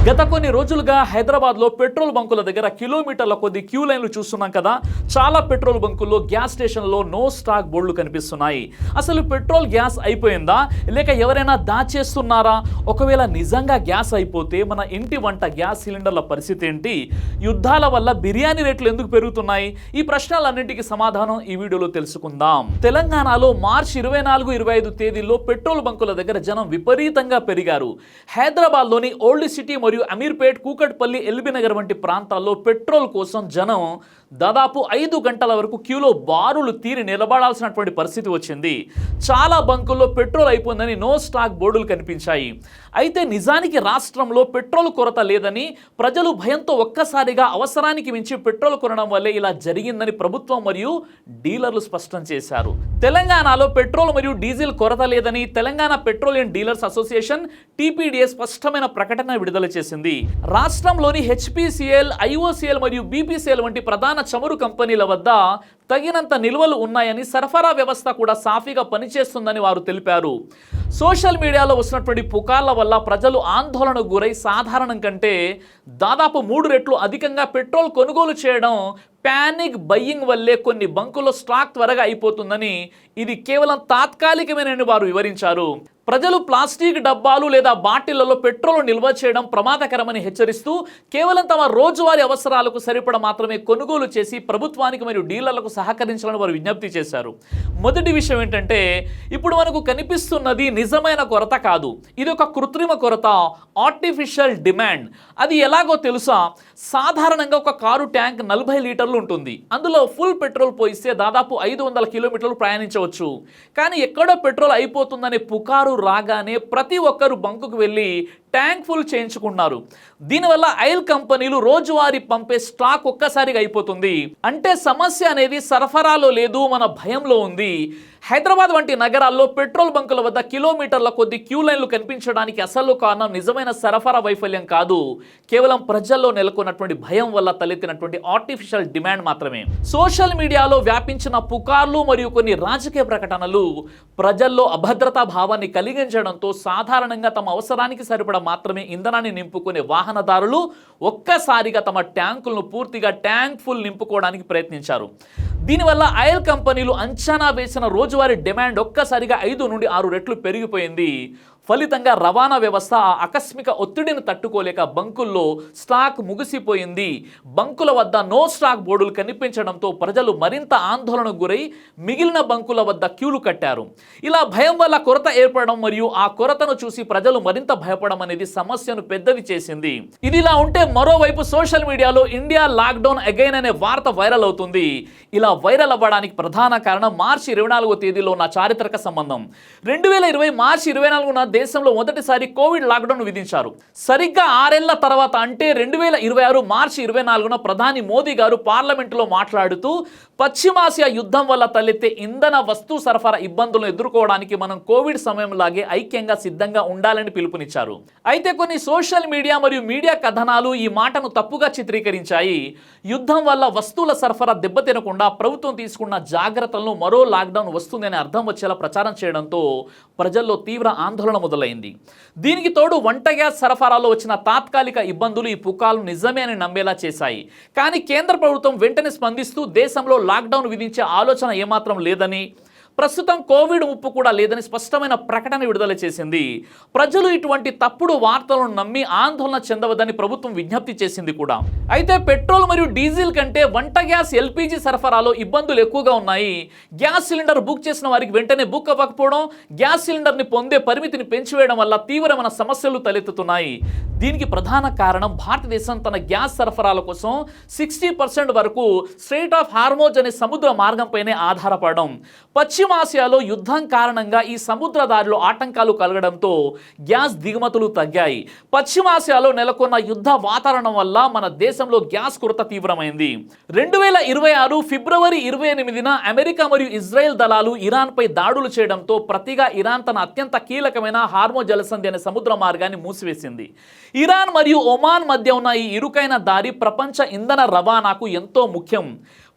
గత కొన్ని రోజులుగా హైదరాబాద్లో పెట్రోల్ బంకుల దగ్గర కిలోమీటర్ల కొద్ది క్యూ లైన్లు చూస్తున్నాం కదా. చాలా పెట్రోల్ బంకుల్లో గ్యాస్ స్టేషన్లో నో స్టాక్ బోర్డులు కనిపిస్తున్నాయి. అసలు పెట్రోల్ గ్యాస్ అయిపోయిందా లేక ఎవరైనా దాచేస్తున్నారా? ఒకవేళ నిజంగా గ్యాస్ అయిపోతే మన ఇంటి వంట గ్యాస్ సిలిండర్ల పరిస్థితి ఏంటి? యుద్ధాల వల్ల బిర్యానీ రేట్లు ఎందుకు పెరుగుతున్నాయి? ఈ ప్రశ్నలన్నింటికి సమాధానం ఈ వీడియోలో తెలుసుకుందాం. తెలంగాణలో మార్చి 24, 25 తేదీల్లో పెట్రోల్ బంకుల దగ్గర జనం విపరీతంగా పెరిగారు. హైదరాబాద్లోని ఓల్డ్ సిటీ మరియు అమీర్పేట్, కూకట్పల్లి, ఎల్బీ నగర్ వంటి ప్రాంతాల్లో పెట్రోల్ కోసం జనం దాదాపు 5 గంటల వరకు క్యూలో బారులు తీరి నిలబడాల్సినటువంటి పరిస్థితి వచ్చింది. చాలా బంకుల్లో పెట్రోల్ అయిపోయిందని నో స్టాక్ బోర్డులు కనిపించాయి. అయితే నిజానికి రాష్ట్రంలో పెట్రోల్ కొరత లేదని, ప్రజలు భయంతో ఒక్కసారిగా అవసరానికి మించి పెట్రోల్ కొనడం వల్లే ఇలా జరిగిందని ప్రభుత్వం మరియు డీలర్లు స్పష్టం చేశారు. తెలంగాణలో పెట్రోల్ మరియు డీజిల్ కొరత లేదని Telangana petroleum dealers association TPDA స్పష్టమైన ప్రకటన విడుదల చేసింది. రాష్ట్రంలోని HPCL, IOCL మరియు BPCL వంటి ప్రధాన చమురు కంపెనీల వద్ద తగినంత నిల్వలు ఉన్నాయని, సరఫరా వ్యవస్థ కూడా సాఫీగా పనిచేస్తుందని వారు తెలిపారు. సోషల్ మీడియాలో వస్తున్నటువంటి పుకార్ల వల్ల ప్రజలు ఆందోళనకు గురై సాధారణం కంటే దాదాపు 3 రెట్లు అధికంగా పెట్రోల్ కొనుగోలు చేయడం, ప్యానిక్ బయ్యింగ్ వల్లే కొన్ని బంకుల్లో స్టాక్ త్వరగా అయిపోతుందని, ఇది కేవలం తాత్కాలికమేనని వారు వివరించారు. ప్రజలు ప్లాస్టిక్ డబ్బాలు లేదా బాటిళ్లలో పెట్రోల్ నిల్వ చేయడం ప్రమాదకరమని హెచ్చరిస్తూ కేవలం తమ రోజువారీ అవసరాలకు సరిపడ మాత్రమే కొనుగోలు చేసి ప్రభుత్వానికి మరియు డీలర్లకు సహకరించాలని వారు విజ్ఞప్తి చేశారు. మొదటి విషయం ఏంటంటే, ఇప్పుడు మనకు కనిపిస్తున్నది నిజమైన కొరత కాదు, ఇది ఒక కృత్రిమ కొరత, ఆర్టిఫిషియల్ డిమాండ్. అది ఎలాగో తెలుసా? సాధారణంగా ఒక కారు ట్యాంక్ 40 లీటర్లు ఉంటుంది. అందులో ఫుల్ పెట్రోల్ పోయిస్తే దాదాపు 500 కిలోమీటర్లు ప్రయాణించవచ్చు. కానీ ఎక్కడో పెట్రోల్ అయిపోతుందనే పుకారు రాగానే ప్రతి ఒక్కరు బంకుకు వెళ్ళి ట్యాంక్ ఫుల్ చేయించుకుంటున్నారు. దీనివల్ల ఆయిల్ కంపెనీలు రోజువారీ పంపే స్టాక్ ఒక్కసారిగా అయిపోతుంది. అంటే సమస్య అనేది సరఫరాలో లేదు, మన భయంలో ఉంది. హైదరాబాద్ వంటి నగరాల్లో పెట్రోల్ బంకుల వద్ద కిలోమీటర్ల కొద్ది క్యూ లైన్లు కనిపించడానికి అసలు కారణం నిజమైన సరఫరా వైఫల్యం కాదు, కేవలం ప్రజల్లో నెలకొన్నటువంటి భయం వల్ల తలెత్తినటువంటి ఆర్టిఫిషియల్ డిమాండ్ మాత్రమే. సోషల్ మీడియాలో వ్యాపించిన పుకార్లు మరియు కొన్ని రాజకీయ ప్రకటనలు ప్రజల్లో అభద్రతా భావాన్ని కలిగించడంతో సాధారణంగా తమ అవసరానికి సరిపడ మాత్రమే ఇంధనాన్ని నింపుకునే వాహనదారులు ఒక్కసారిగా తమ ట్యాంకులను పూర్తిగా ట్యాంక్ ఫుల్ నింపుకోవడానికి ప్రయత్నించారు. దీనివల్ల ఆయిల్ కంపెనీలు అంచనా వేసిన రోజువారీ డిమాండ్ ఒక్కసారిగా 5 నుండి 6 రెట్లు పెరిగిపోయింది. ఫలితంగా రవాణా వ్యవస్థ ఆకస్మిక ఒత్తిడిని తట్టుకోలేక బంకుల్లో స్టాక్ ముగిసిపోయింది. బంకుల వద్ద నో స్టాక్ బోర్డులు కనిపించడంతో ప్రజలు మరింత ఆందోళనకు గురై మిగిలిన బంకుల వద్ద క్యూలు కట్టారు. ఇలా భయం వల్ల కొరత ఏర్పడడం మరియు ఆ కొరతను చూసి ప్రజలు మరింత భయపడడం అనేది సమస్యను పెద్దది చేసింది. ఇదిలా ఉంటే మరోవైపు సోషల్ మీడియాలో ఇండియా లాక్డౌన్ అగైన్ అనే వార్త వైరల్ అవుతుంది. ఇలా వైరల్ అవ్వడానికి ప్రధాన కారణం మార్చి 24వ తేదీలో ఉన్న చారిత్రక సంబంధం. 2020 మార్చి 24న దేశంలో మొదటిసారి కోవిడ్ లాక్డౌన్ విధించారు. సరిగ్గా 6 ఏళ్ల తర్వాత అంటే 2026 మార్చి 24న ప్రధాని మోదీ గారు పార్లమెంటులో మాట్లాడుతూ పశ్చిమాసియా యుద్ధం వల్ల తలెత్తే ఇంధన వస్తు సరఫరా ఇబ్బందులను ఎదుర్కోవడానికి మనం కోవిడ్ సమయంలాగే ఐక్యంగా సిద్ధంగా ఉండాలని పిలుపునిచ్చారు. అయితే కొన్ని సోషల్ మీడియా మరియు మీడియా కథనాలు ఈ మాటను తప్పుగా చిత్రీకరించాయి. యుద్ధం వల్ల వస్తువుల సరఫరా దెబ్బతినకుండా ప్రభుత్వం తీసుకున్న జాగ్రత్తలను మరో లాక్డౌన్ వస్తుందని అర్థం వచ్చేలా ప్రచారం చేయడంతో ప్రజల్లో తీవ్ర ఆందోళన మొదలైంది. దీనికి తోడు వంట గ్యాస్ సరఫరాలో వచ్చిన తాత్కాలిక ఇబ్బందులు ఈ పుకార్లు నిజమే అని నమ్మేలా చేశాయి. కానీ కేంద్ర ప్రభుత్వం వెంటనే స్పందిస్తూ దేశంలో లాక్డౌన్ విధించే ఆలోచన ఏమాత్రం లేదని, ప్రస్తుతం కోవిడ్ ముప్పు కూడా లేదని స్పష్టమైన ప్రకటన విడుదల చేసింది. ప్రజలు ఇటువంటి తప్పుడు వార్తలను నమ్మి ఆందోళన చెందవద్దని ప్రభుత్వం విజ్ఞప్తి చేసింది కూడా. అయితే పెట్రోల్ మరియు డీజిల్ కంటే వంట గ్యాస్, LPG సరఫరాలో ఇబ్బందులు ఎక్కువగా ఉన్నాయి. గ్యాస్ సిలిండర్ బుక్ చేసిన వారికి వెంటనే బుక్ అవ్వకపోవడం, గ్యాస్ సిలిండర్ని పొందే పరిమితిని పెంచివేయడం వల్ల తీవ్రమైన సమస్యలు తలెత్తుతున్నాయి. దీనికి ప్రధాన కారణం భారతదేశం తన గ్యాస్ సరఫరాల కోసం 60% వరకు స్ట్రెయిట్ ఆఫ్ హార్మోజ్ అనే సముద్ర మార్గంపైనే ఆధారపడడం. పశ్చిమాసియాలో యుద్ధం కారణంగా ఈ సముద్ర దారిలో ఆటంకాలు కలగడంతో గ్యాస్ దిగుమతులు తగ్గాయి. పశ్చిమాసియాలో నెలకొన్న యుద్ధ వాతావరణం వల్ల మన దేశంలో గ్యాస్ కొరత తీవ్రమైంది. 2026 ఫిబ్రవరి 28న అమెరికా మరియు ఇజ్రాయెల్ దళాలు ఇరాన్పై దాడులు చేయడంతో ప్రతిగా ఇరాన్ తన అత్యంత కీలకమైన హార్మోజ్ జలసంధి అనే సముద్ర మార్గాన్ని మూసివేసింది. ఇరాన్ మరియు ఒమాన్ మధ్య ఉన్న ఈ ఇరుకైన దారి ప్రపంచ ఇంధన రవాణాకు ఎంతో ముఖ్యం.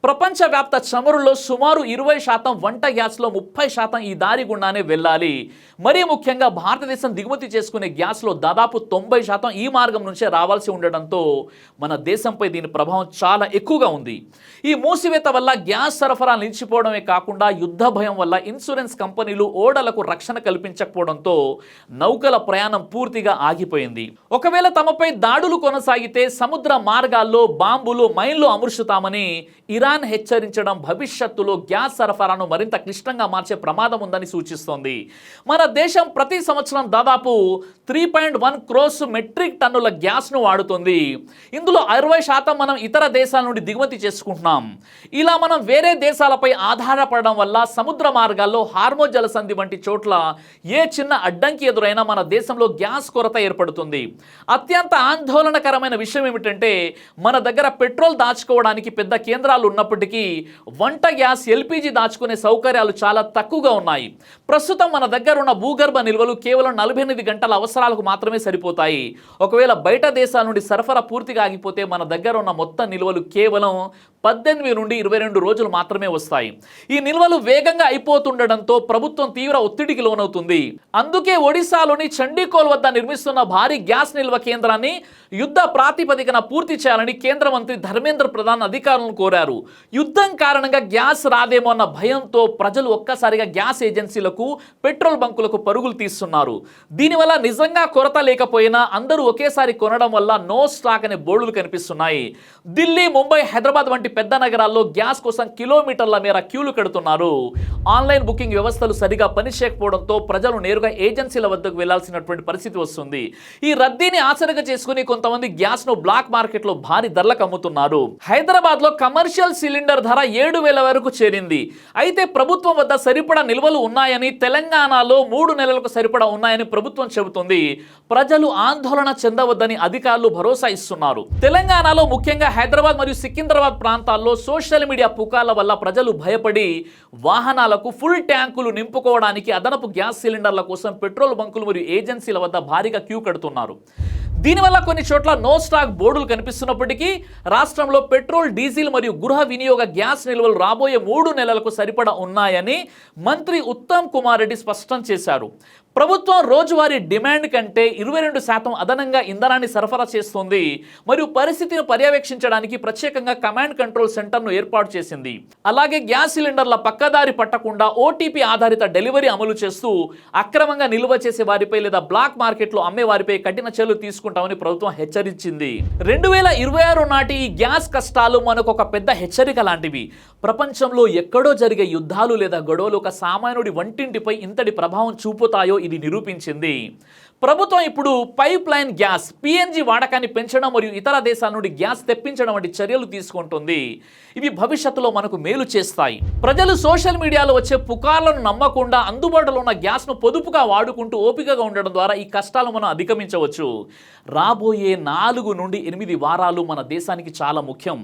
ప్రపంచవ్యాప్త చమురులో సుమారు 20% వంట గ్యాస్లో 30% ఈ దారి గుండానే వెళ్ళాలి. మరీ ముఖ్యంగా భారతదేశం దిగుమతి చేసుకునే గ్యాస్లో దాదాపు 90% ఈ మార్గం నుంచే రావాల్సి ఉండడంతో మన దేశంపై దీని ప్రభావం చాలా ఎక్కువగా ఉంది. ఈ మూసివేత వల్ల గ్యాస్ సరఫరా నిలిచిపోవడమే కాకుండా యుద్ధ భయం వల్ల ఇన్సూరెన్స్ కంపెనీలు ఓడలకు రక్షణ కల్పించకపోవడంతో నౌకల ప్రయాణం పూర్తిగా ఆగిపోయింది. ఒకవేళ తమపై దాడులు కొనసాగితే సముద్ర మార్గాల్లో బాంబులు, మైన్లు అమర్చుతామని ఇరాన్ హెచ్చరించడం భవిష్యత్తులో గ్యాస్ సరఫరాను మరింత క్లిష్టంగా మార్చే ప్రమాదం ఉందని సూచిస్తోంది. మన దేశం ప్రతి సంవత్సరం దాదాపు 3.1 క్రోర్స్ మెట్రిక్ టన్నుల గ్యాస్ను వాడుతుంది. ఇందులో 60% మనం ఇతర దేశాల నుండి దిగుమతి చేసుకుంటున్నాం. ఇలా మనం వేరే దేశాలపై ఆధారపడడం వల్ల సముద్ర మార్గాల్లో హార్మోజ్ జలసంధి వంటి చోట్ల ఏ చిన్న అడ్డంకి ఎదురైనా మన దేశంలో గ్యాస్ కొరత ఏర్పడుతుంది. అత్యంత ఆందోళనకరమైన విషయం ఏమిటంటే మన దగ్గర పెట్రోల్ దాచుకోవడానికి పెద్ద కేంద్రాలు ఉన్నప్పటికీ వంట గ్యాస్, ఎల్పిజి దాచుకునే సౌకర్యాలు చాలా తక్కువగా ఉన్నాయి. ప్రస్తుతం మన దగ్గర ఉన్న భూగర్భ నిల్వలు కేవలం 48 గంటల అవసరాలకు మాత్రమే సరిపోతాయి. ఒకవేళ బయట దేశాల నుండి సరఫరా పూర్తిగా ఆగిపోతే మన దగ్గర ఉన్న మొత్తం నిల్వలు కేవలం 18 నుండి 22 రోజులు మాత్రమే వస్తాయి. ఈ నిల్వలు వేగంగా అయిపోతుండడంతో ప్రభుత్వం తీవ్ర ఒత్తిడికి లోనవుతుంది. అందుకే ఒడిశాలోని చండీకోల్ వద్ద నిర్మిస్తున్న భారీ గ్యాస్ నిల్వ కేంద్రాన్ని యుద్ధ ప్రాతిపదికన పూర్తి చేయాలని కేంద్ర మంత్రి ధర్మేంద్ర ప్రధాన్ అధికారులను కోరారు. యుద్ధం కారణంగా గ్యాస్ రాదేమో అన్న భయంతో ప్రజలు ఒక్కసారిగా గ్యాస్ ఏజెన్సీలకు, పెట్రోల్ బంకులకు పరుగులు తీస్తున్నారు. దీనివల్ల నిజంగా కొరత లేకపోయినా అందరూ ఒకేసారి కొనడం వల్ల నో స్టాక్ అనే బోర్డులు కనిపిస్తున్నాయి. ఢిల్లీ, ముంబై, హైదరాబాద్ వంటి పెద్ద నగరాల్లో గ్యాస్ కోసం కిలోమీటర్ల మేర క్యూలు కడుతున్నారు. ఆన్లైన్ బుకింగ్ వ్యవస్థలు సరిగా పనిచేయకపోవడంతో ప్రజలు నేరుగా ఏజెన్సీల వద్దకు వెళ్లాల్సినటువంటి పరిస్థితి వస్తుంది. ఈ రద్దీని ఆసరగా చేసుకుని కొంతమంది గ్యాస్ ను బ్లాక్ మార్కెట్ లో భారీ ధరలకు అమ్ముతున్నారు. హైదరాబాద్ లో కమర్షియల్ సిలిండర్ ధర 7,000 వరకు చేరింది. అయితే ప్రభుత్వం వద్ద సరిపడా నిల్వలు ఉన్నాయని, తెలంగాణలో 3 నెలలకు సరిపడా ఉన్నాయని ప్రభుత్వం చెబుతుంది. ప్రజలు ఆందోళన చెందవద్దని అధికారులు భరోసా ఇస్తున్నారు. తెలంగాణలో ముఖ్యంగా హైదరాబాద్ మరియు సికింద్రాబాద్ ప్రాంతాల్లో సోషల్ మీడియా పుకార్ల వల్ల ప్రజలు భయపడి వాహనాలకు ఫుల్ ట్యాంకులు నింపుకోవడానికి అదనపు గ్యాస్ సిలిండర్ల కోసం పెట్రోల్ బంకులు మరియు ఏజెన్సీల వద్ద భారీగా క్యూ కడుతున్నారు. దీనివల్ల కొన్ని చోట్ల నో స్టాక్ బోర్డులు కనిపిస్తున్నప్పటికీ రాష్ట్రంలో పెట్రోల్, డీజిల్ మరియు గృహ వినియోగ గ్యాస్ నిల్వలు రాబోయే 3 నెలలకు సరిపడా ఉన్నాయని మంత్రి ఉత్తమ్ కుమార్ రెడ్డి స్పష్టం చేశారు. ప్రభుత్వం రోజువారీ డిమాండ్ కంటే 22% అదనంగా ఇంధనాన్ని సరఫరా చేస్తోంది మరియు పరిస్థితిని పర్యవేక్షించడానికి ప్రత్యేకంగా కమాండ్ కంట్రోల్ సెంటర్ను ఏర్పాటు చేసింది. అలాగే గ్యాస్ సిలిండర్ల పక్కదారి పట్టకుండా ఓటీపీ ఆధారిత డెలివరీ అమలు చేస్తూ అక్రమంగా నిల్వ చేసే వారిపై లేదా బ్లాక్ మార్కెట్లో అమ్మే వారిపై కఠిన చర్యలు తీసుకుంటామని ప్రభుత్వం హెచ్చరించింది. 2026 నాటి ఈ గ్యాస్ కష్టాలు మనకు ఒక పెద్ద హెచ్చరిక లాంటివి. ప్రపంచంలో ఎక్కడో జరిగే యుద్ధాలు లేదా గొడవలు ఒక సామాన్యుడి వంటింటిపై ఇంతటి ప్రభావం చూపుతాయో ఇది నిరూపించింది. ప్రభుత్వం ఇప్పుడు పైప్ లైన్ గ్యాస్, పిఎన్జి వాడకాన్ని పెంచడం మరియు ఇతర దేశాల నుండి గ్యాస్ తెప్పించడం వంటి చర్యలు తీసుకుంటుంది. ఇవి భవిష్యత్తులో మనకు మేలు చేస్తాయి. ప్రజలు సోషల్ మీడియాలో వచ్చే పుకార్లను నమ్మకుండా అందుబాటులో ఉన్న గ్యాస్ను పొదుపుగా వాడుకుంటూ ఓపికగా ఉండడం ద్వారా ఈ కష్టాలు మనం అధిగమించవచ్చు. రాబోయే 4 నుండి 8 వారాలు మన దేశానికి చాలా ముఖ్యం.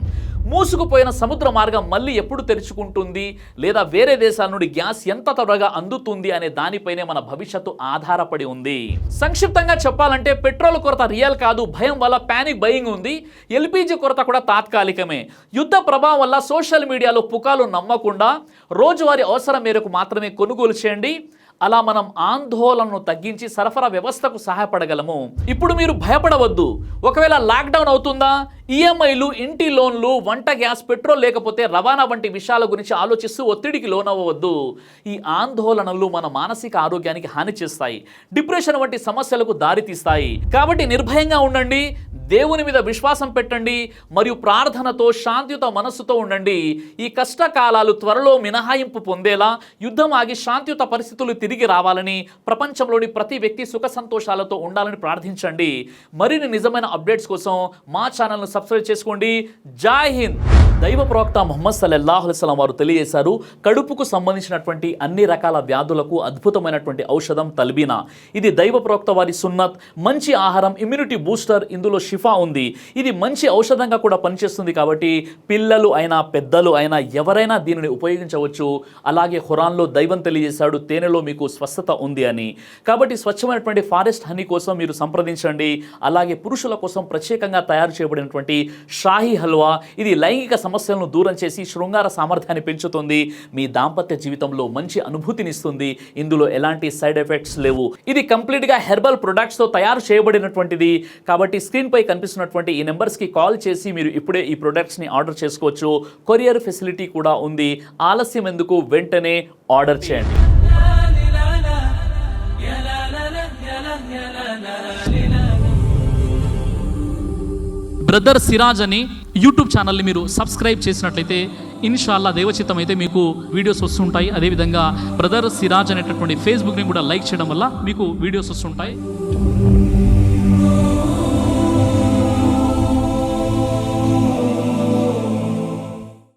మూసుకుపోయిన సముద్ర మార్గం మళ్ళీ ఎప్పుడు తెరుచుకుంటుంది లేదా వేరే దేశాల నుండి గ్యాస్ ఎంత త్వరగా అందుతుంది అనే దానిపైనే మన భవిష్యత్తు ఆధారపడి ఉంది. సంక్షిప్తంగా చెప్పాలంటే పెట్రోల్ కొరత రియల్ కాదు, భయం వల్ల ప్యానిక్ బయింగ్ ఉంది. ఎల్పిజి కొరత కూడా తాత్కాలికమే. యుద్ధ ప్రభావం వల్ల సోషల్ మీడియాలో పుకార్లు నమ్మకుండా రోజువారీ అవసరం మేరకు మాత్రమే కొనుగోలు చేయండి. అలా మనం ఆందోళనను తగ్గించి సరఫరా వ్యవస్థకు సహాయపడగలము. ఇప్పుడు మీరు భయపడవద్దు. ఒకవేళ లాక్డౌన్ అవుతుందా, ఈఎంఐలు, ఇంటి లోన్లు, వంట గ్యాస్, పెట్రోల్ లేకపోతే రవాణా వంటి విషయాల గురించి ఆలోచిస్తూ ఒత్తిడికి లోనవ్వవద్దు. ఈ ఆందోళనలు మన మానసిక ఆరోగ్యానికి హాని చేస్తాయి, డిప్రెషన్ వంటి సమస్యలకు దారితీస్తాయి. కాబట్టి నిర్భయంగా ఉండండి, దేవుని మీద విశ్వాసం పెట్టండి మరియు ప్రార్థనతో శాంతియుత మనస్సుతో ఉండండి. ఈ కష్టకాలాలు త్వరలో మినహాయింపు పొందేలా, యుద్ధం ఆగి శాంతియుత పరిస్థితులు తిరిగి రావాలని, ప్రపంచంలోని ప్రతి వ్యక్తి సుఖ సంతోషాలతో ఉండాలని ప్రార్థించండి. మరిన్ని నిజమైన అప్డేట్స్ కోసం మా ఛానల్ను సబ్స్క్రైబ్ చేసుకోండి. జై హింద్. దైవ ప్రవక్త ముహమ్మద్ సల్లల్లాహు అలైహి వసల్లం వారు తెలియజేశారు, కడుపుకు సంబంధించినటువంటి అన్ని రకాల వ్యాధులకు అద్భుతమైనటువంటి ఔషధం తల్బీనా. ఇది దైవ ప్రవక్త వారి సున్నత్. మంచి ఆహారం, ఇమ్యూనిటీ బూస్టర్, ఇందులో షిఫా ఉంది. ఇది మంచి ఔషధంగా కూడా పనిచేస్తుంది. కాబట్టి పిల్లలు అయినా పెద్దలు అయినా ఎవరైనా దీనిని ఉపయోగించవచ్చు. అలాగే ఖురాన్లో దైవం తెలియజేశాడు, తేనెలో మీకు స్వస్థత ఉంది అని. కాబట్టి స్వచ్ఛమైనటువంటి ఫారెస్ట్ హనీ కోసం మీరు సంప్రదించండి. అలాగే పురుషుల కోసం ప్రత్యేకంగా తయారు చేయబడినటువంటి సంబంధించినటువంటి షాహీ హల్వా. ఇది లైంగిక సమస్యలను దూరం చేసి శృంగార సామర్థ్యాన్ని పెంచుతుంది, మీ దాంపత్య జీవితంలో మంచి అనుభూతినిస్తుంది. ఇందులో ఎలాంటి సైడ్ ఎఫెక్ట్స్ లేవు. ఇది కంప్లీట్గా హెర్బల్ ప్రొడక్ట్స్తో తయారు చేయబడినటువంటిది. కాబట్టి స్క్రీన్పై కనిపిస్తున్నటువంటి ఈ నెంబర్స్కి కాల్ చేసి మీరు ఇప్పుడే ఈ ప్రొడక్ట్స్ని ఆర్డర్ చేసుకోవచ్చు. కొరియర్ ఫెసిలిటీ కూడా ఉంది. ఆలస్యం ఎందుకు, వెంటనే ఆర్డర్ చేయండి. బ్రదర్ సిరాజ్ అని యూట్యూబ్ ఛానల్ని మీరు సబ్స్క్రైబ్ చేసినట్లయితే ఇన్షాల్లా దేవచిత్తం అయితే మీకు వీడియోస్ వస్తుంటాయి. అదేవిధంగా బ్రదర్ సిరాజ్ అనేటటువంటి ఫేస్బుక్ని కూడా లైక్ చేయడం వల్ల మీకు వీడియోస్ వస్తుంటాయి.